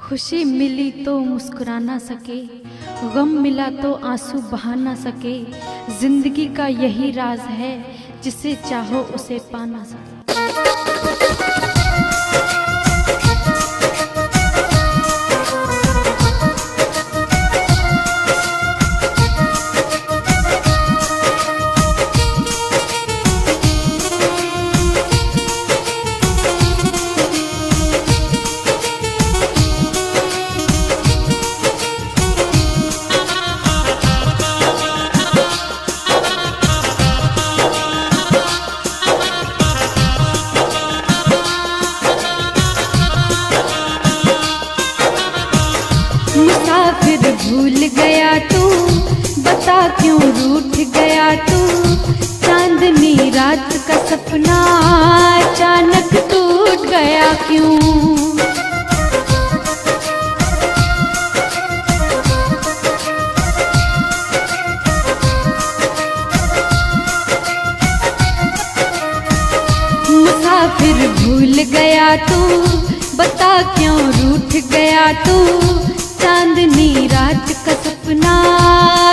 खुशी मिली तो मुस्कुरा ना सके, गम मिला तो आंसू बहा ना सके। जिंदगी का यही राज है, जिसे चाहो उसे पा ना सके। मुसाफिर भूल गया तू, बता क्यों रूठ गया तू। चांदनी रात का सपना अचानक टूट गया क्यों। मुसाफिर भूल गया तू, बता क्यों रूठ गया तू। चांदनी रात का सपना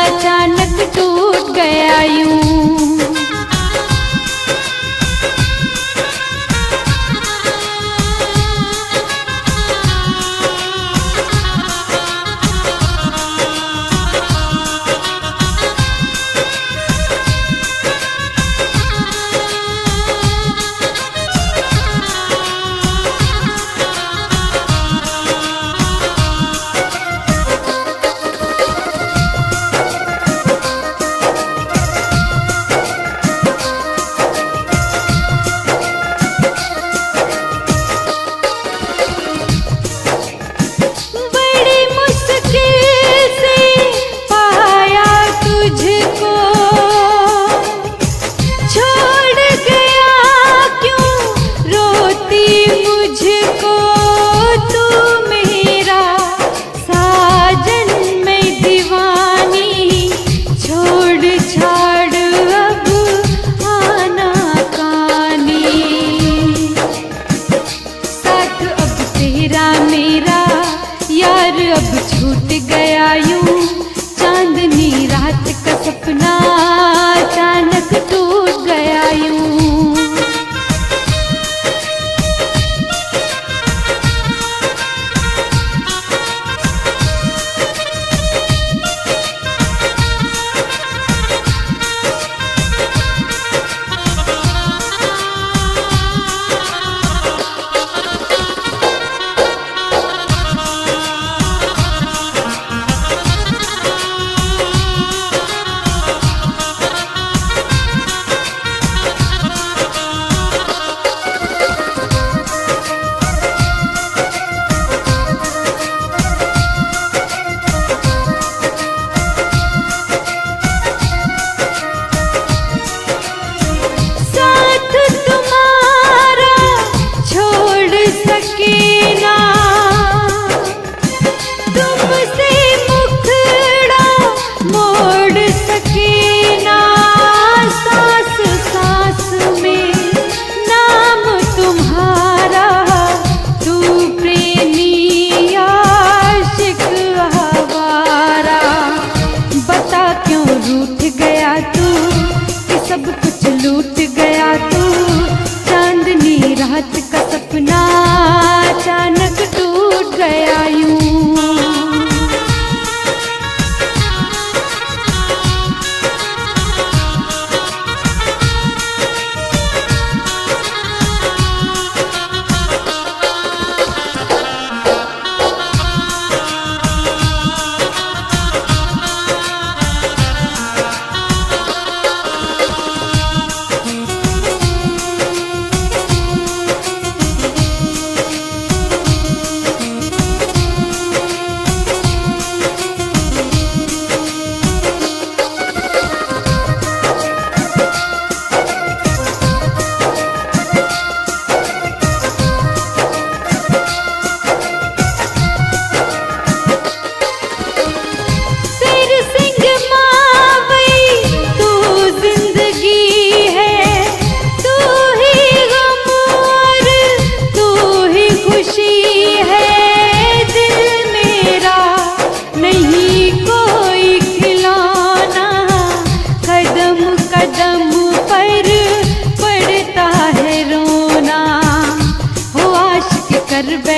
अचानक टूट गया यूं।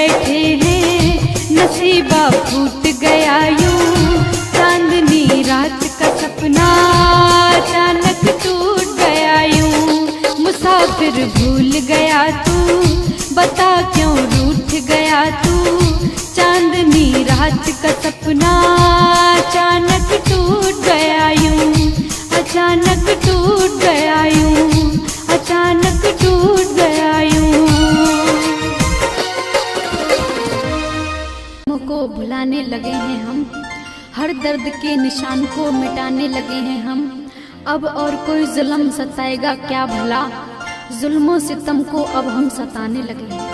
बैठे हैं, नसीबा फूट गया यूं, चांदनी रात का सपना अचानक टूट गया यूं। मुसाफिर भूल गया तू, बता क्यों रूठ गया तू, चांदनी रात का सपना अचानक टूट गया यूं, अचानक टूट गया यूं, अचानक टूट गया यूं। को भुलाने लगे हैं हम, हर दर्द के निशान को मिटाने लगे हैं हम। अब और कोई जुल्म सताएगा क्या भला, जुल्मों सितम को अब हम सताने लगे हैं।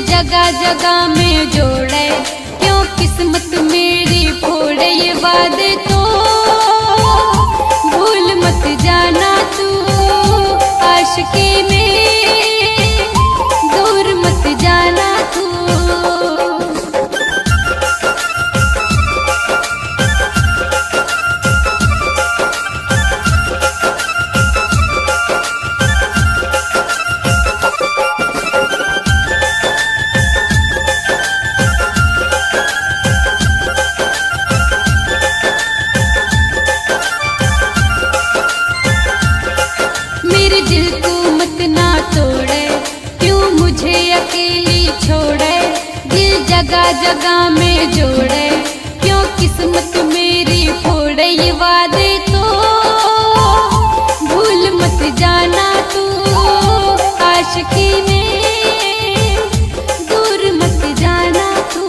जगह जगह में जोड़े, क्यों किस्मत मेरी फोड़े, ये वादे तो भूल मत जाना तू, आशिकी में दूर मत जाना तू। दिल को मत ना तोड़े, क्यों मुझे अकेली छोड़े, दिल जगह जगह में जोड़े, क्यों किस्मत मेरी फोड़े, ये वादे तो भूल मत जाना तू, आशिकी में दूर मत जाना तू।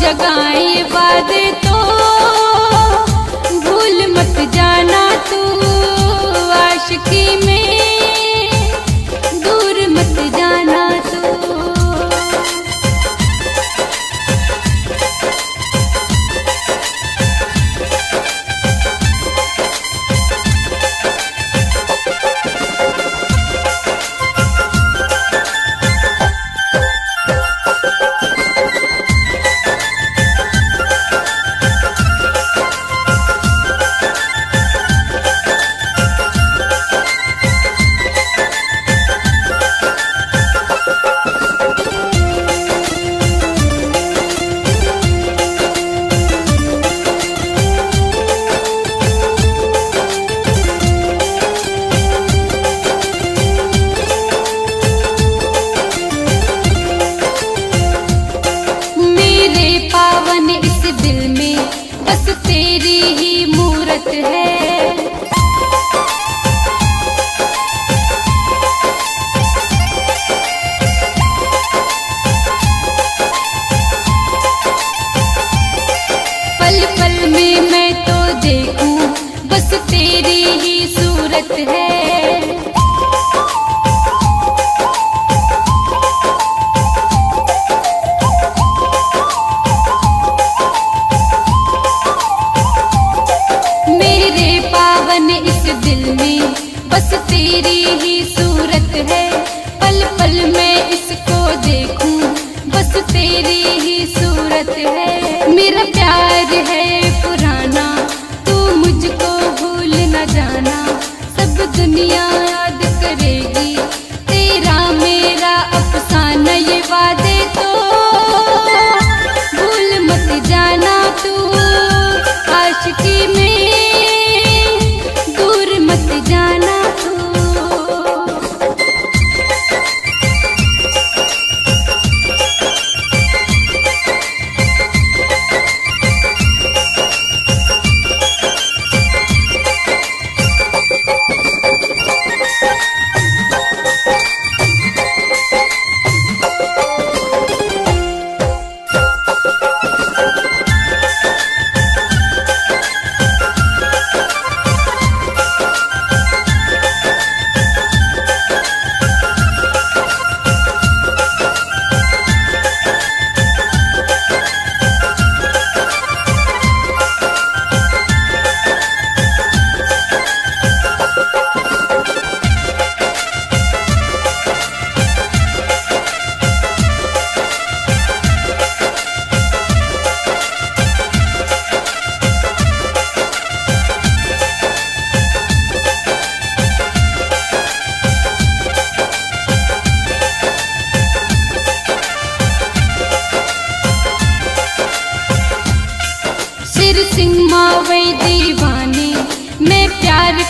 जगाए वादे तो भूल मत जाना तू, आशिकी में दूर मत जाना तू।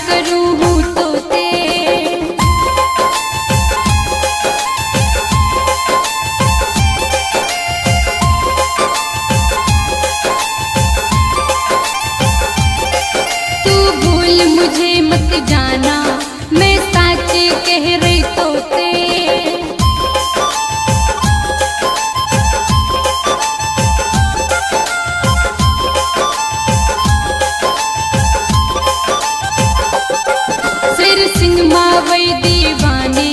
करूं हूँ तोते। तू भूल मुझे मत जाना, मैं सच कह रही तोते। शेर सिंह मावई दीवाने,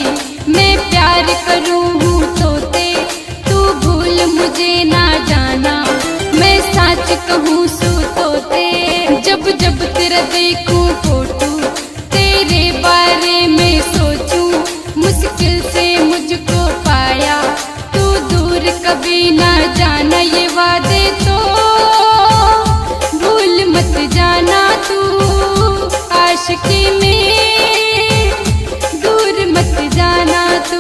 मैं प्यार करूं हूँ तोते। तू भूल मुझे ना जाना, मैं सच कहूँ सू तोते। जब जब तेरा देखूं फोटो, तेरे बारे में सोचूं, मुश्किल से मुझको पाया। तू दूर कभी ना जाना, ये वादे तो भूल मत जाना। तू आशिकी में दूर मत जाना तू।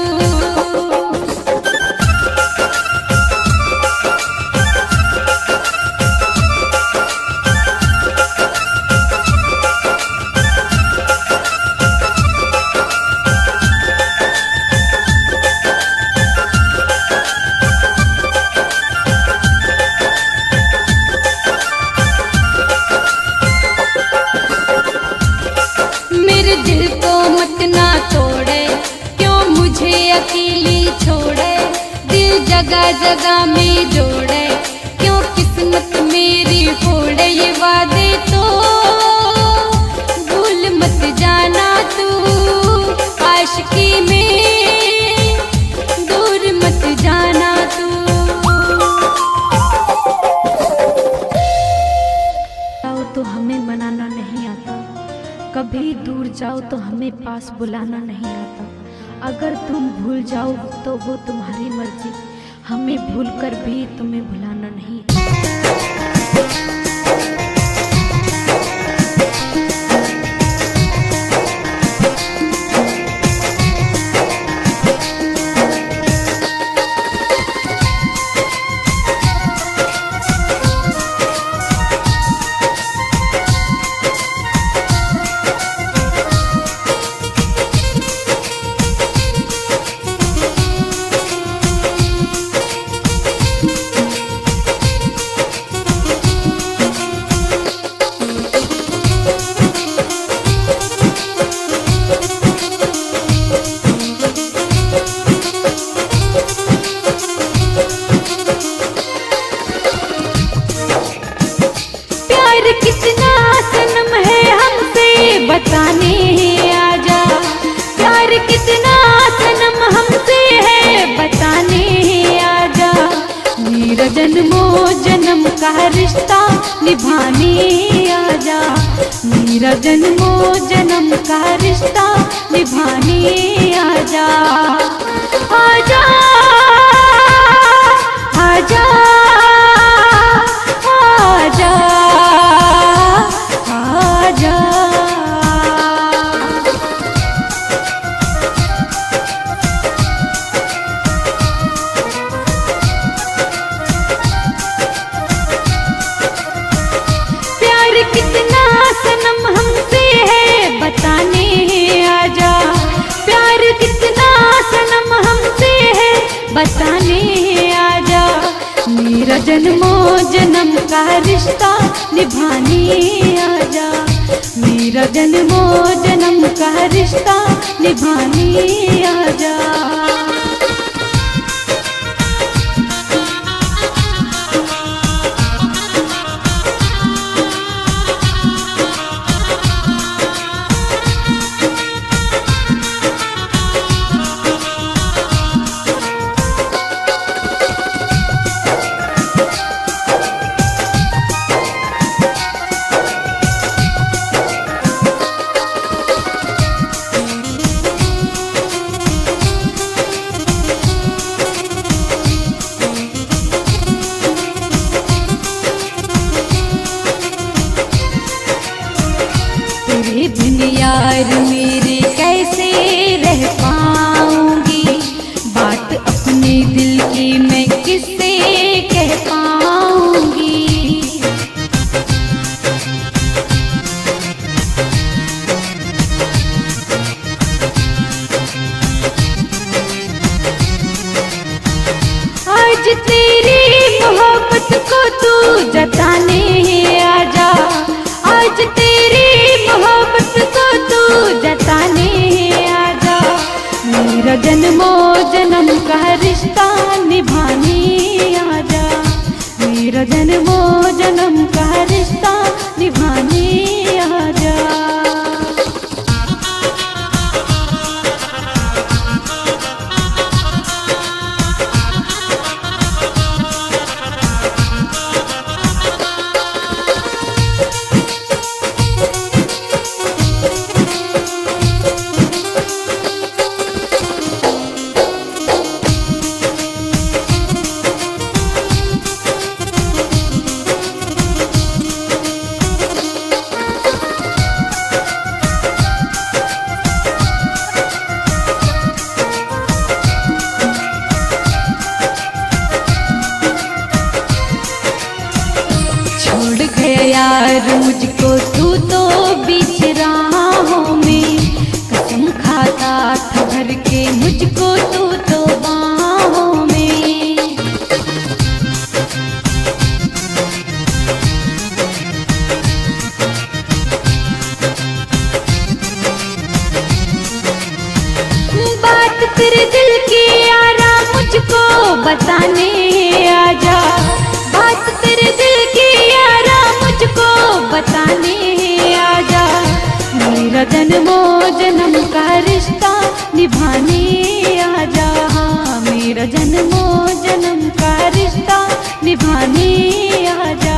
मेरे दिल को मत ना तोड़े, क्यों मुझे अकेली छोड़े। दिल जगह जगह में जोड़े, क्यों किस्मत मेरी फोड़े। ये वादे तो भूल मत जाना तू, आशिकी में दूर मत जाना तू। तो हमें मनाना नहीं आता, कभी दूर जाओ तो हमें पास बुलाना नहीं आता। अगर तुम भूल जाओ तो वो तुम्हारी मर्जी, हमें भूलकर भी तुम्हें भुलाना नहीं। कितना सनम है हमसे बताने आजा। प्यार कितना सनम हमसे है बताने आजा। मेरा जन्मो जन्म का रिश्ता निभाने आजा। मेरा जन्मो जन्म का रिश्ता निभाने आजा। आजा आजा आजा आजा। प्यार कितना सनम हमसे है बताने आजा। प्यार कितना सनम हमसे है बताने आजा। मेरा जन्मो जन्म का रिश्ता निभाने आजा। मेरा जन्मो जन्म का रिश्ता निभाने आजा। जन्मों जन्म का रिश्ता निभाने आजा, मेरा जन्मों जन्म का रिश्ता निभाने आजा। छोड़ गया यार मुझको तू तो बीच राहों में, कसम खाता था भर के मुझको तू तो बाहों में। बात तेरे दिल की यारा मुझको बताने आजा, बात तेरे दिल की यारा मुझको बताने आजा। मेरा जन्मों जन्म का रिश्ता निभाने आजा, हाँ मेरा जन्मों जन्म का रिश्ता निभाने आजा।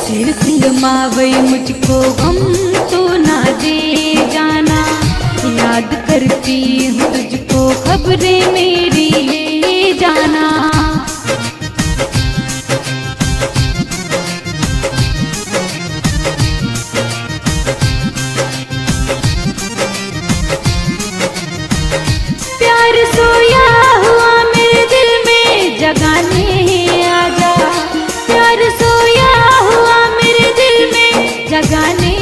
सिर सिलमावे मुझको गम तो ना दे जाना, याद करती हूँ तुझको खबरें मेरी ले जाना। प्यार सोया हुआ मेरे दिल में जगाने आजा, प्यार सोया हुआ मेरे दिल में जगाने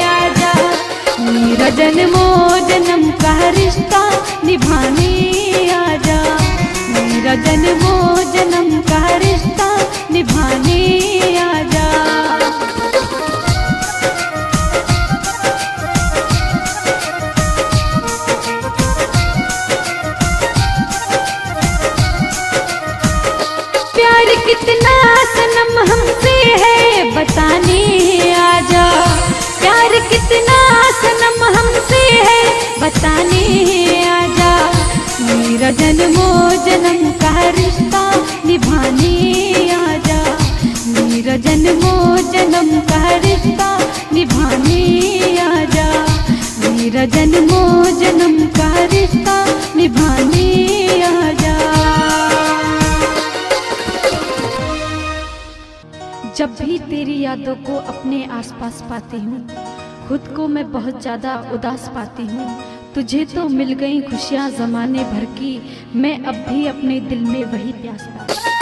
आजा। मेरा जन्मों जन्म का रिश्ता निभाने आजा, मेरा जन्मों जन्म का रिश्ता निभाने आजा। प्यार कितना सनम हमसे है बताने आजा, प्यार कितना सनम हमसे है बताने आजा। मेरा जन्मों जन्म का रिश्ता निभाने आजा, मेरा जन्मों जन्म का रिश्ता निभाने आजा, मेरा जन्मों जन्म का रिश्ता निभाने आजा। जब भी तेरी यादों को अपने आसपास पाती हूँ, खुद को मैं बहुत ज़्यादा उदास पाती हूँ। तुझे तो मिल गई खुशियाँ ज़माने भर की, मैं अब भी अपने दिल में वही प्यास पाती हूँ।